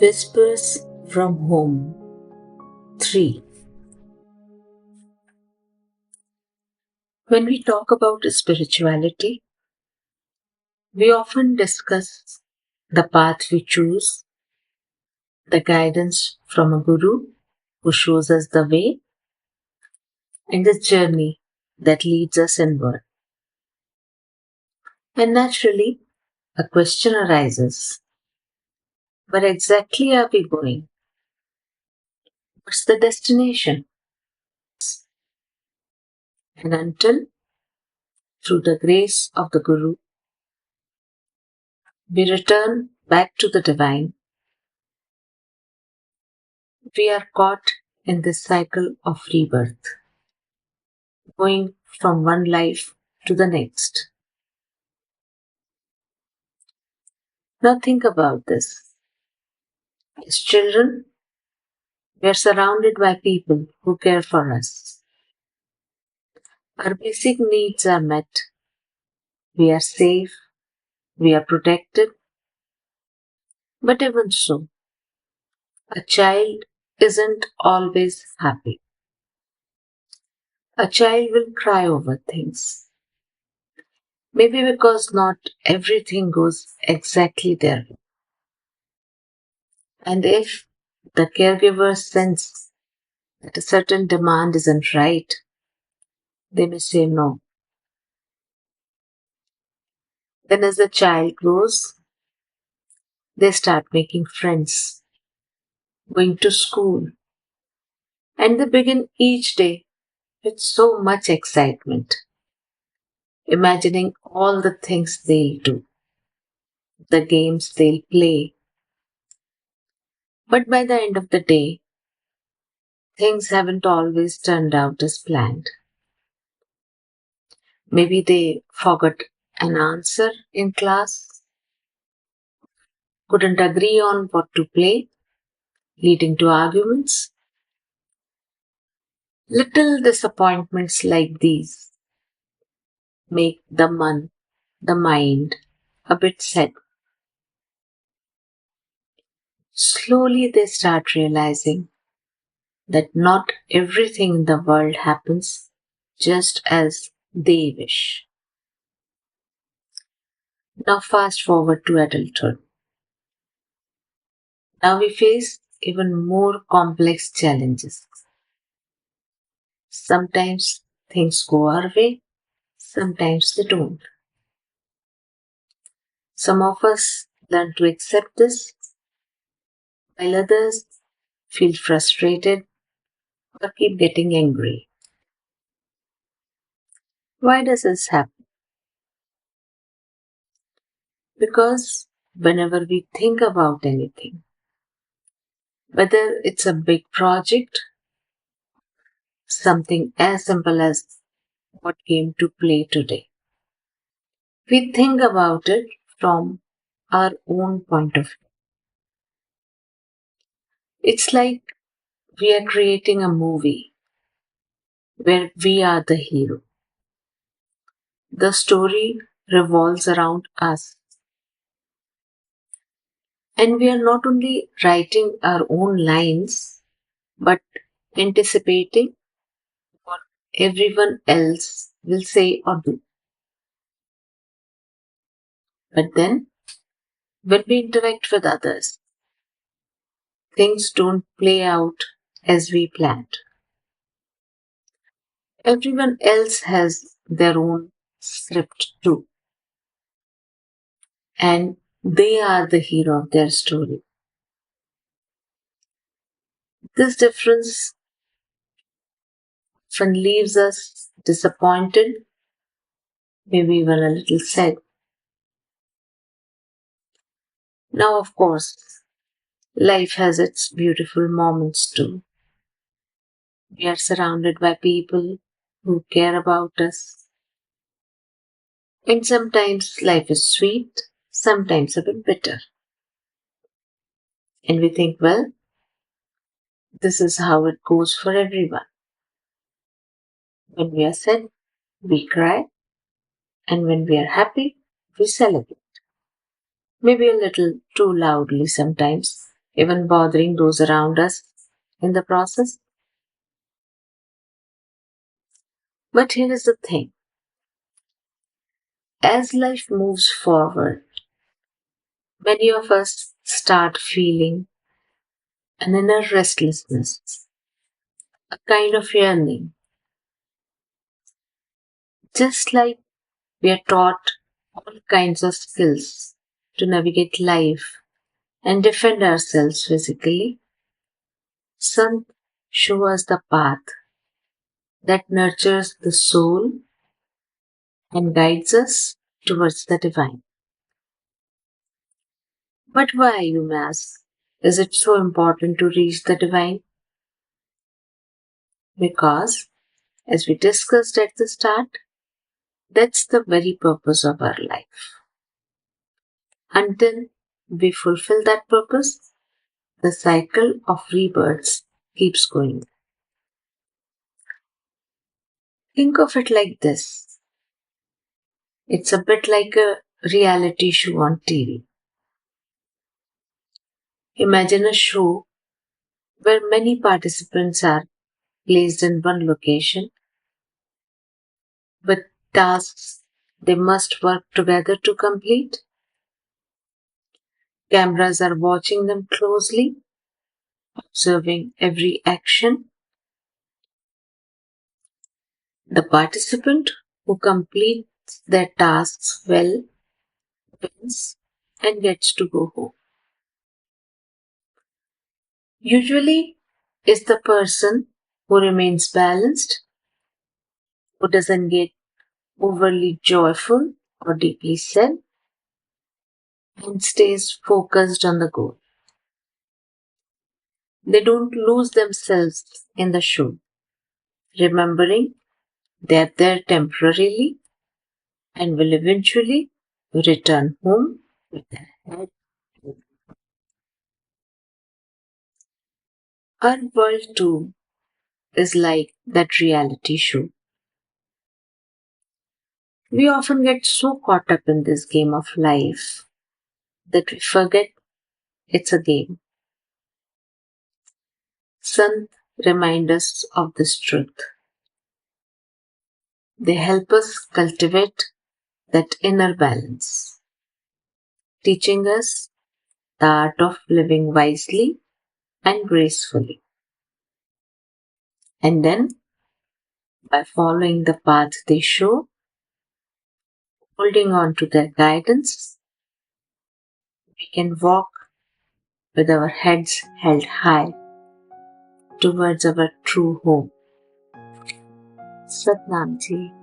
Whispers from Home 3. When we talk about spirituality, we often discuss the path we choose, the guidance from a guru who shows us the way, and the journey that leads us inward. And naturally, a question arises: where exactly are we going? What's the destination? And until, through the grace of the Guru, we return back to the divine, we are caught in this cycle of rebirth, going from one life to the next. Now think about this. As children, we are surrounded by people who care for us. Our basic needs are met. We are safe. We are protected. But even so, a child isn't always happy. A child will cry over things. Maybe because not everything goes exactly their way. And if the caregiver sense that a certain demand isn't right, they may say no. Then, as the child grows, they start making friends, going to school, and they begin each day with so much excitement, imagining all the things they'll do, the games they'll play. But by the end of the day, things haven't always turned out as planned. Maybe they forgot an answer in class, couldn't agree on what to play, leading to arguments. Little disappointments like these make the mind a bit sad. Slowly they start realizing that not everything in the world happens just as they wish. Now fast forward to adulthood. Now we face even more complex challenges. Sometimes things go our way, sometimes they don't. Some of us learn to accept this, while others feel frustrated or keep getting angry. Why does this happen? Because whenever we think about anything, whether it's a big project, something as simple as what game to play today, we think about it from our own point of view. It's like we are creating a movie where we are the hero. The story revolves around us, and we are not only writing our own lines but anticipating what everyone else will say or do. But then, when we interact with others, things don't play out as we planned. Everyone else has their own script too, and they are the hero of their story. This difference often leaves us disappointed, maybe even a little sad. Now, of course, life has its beautiful moments too. We are surrounded by people who care about us. And sometimes life is sweet, sometimes a bit bitter. And we think, well, this is how it goes for everyone. When we are sad, we cry. And when we are happy, we celebrate. Maybe a little too loudly sometimes. even bothering those around us in the process. But here is the thing, as life moves forward, many of us start feeling an inner restlessness, a kind of yearning, just like we are taught all kinds of skills to navigate life and defend ourselves physically. Sun show us the path that nurtures the soul and guides us towards the divine. But why, you may ask, is it so important to reach the divine? Because, as we discussed at the start, that's the very purpose of our life. Until we fulfill that purpose, the cycle of rebirths keeps going. Think of it like this, it's a bit like a reality show on TV. Imagine a show where many participants are placed in one location with tasks they must work together to complete. Cameras are watching them closely, observing every action. The participant who completes their tasks well wins and gets to go home. Usually, is the person who remains balanced, who doesn't get overly joyful or deeply sad, and stays focused on the goal. They don't lose themselves in the show, remembering they're there temporarily and will eventually return home with their head. Our world too is like that reality show. We often get so caught up in this game of life that we forget it's a game. Sun remind us of this truth. They help us cultivate that inner balance, teaching us the art of living wisely and gracefully. And then, by following the path they show, holding on to their guidance, we can walk with our heads held high towards our true home. Satnam Ji.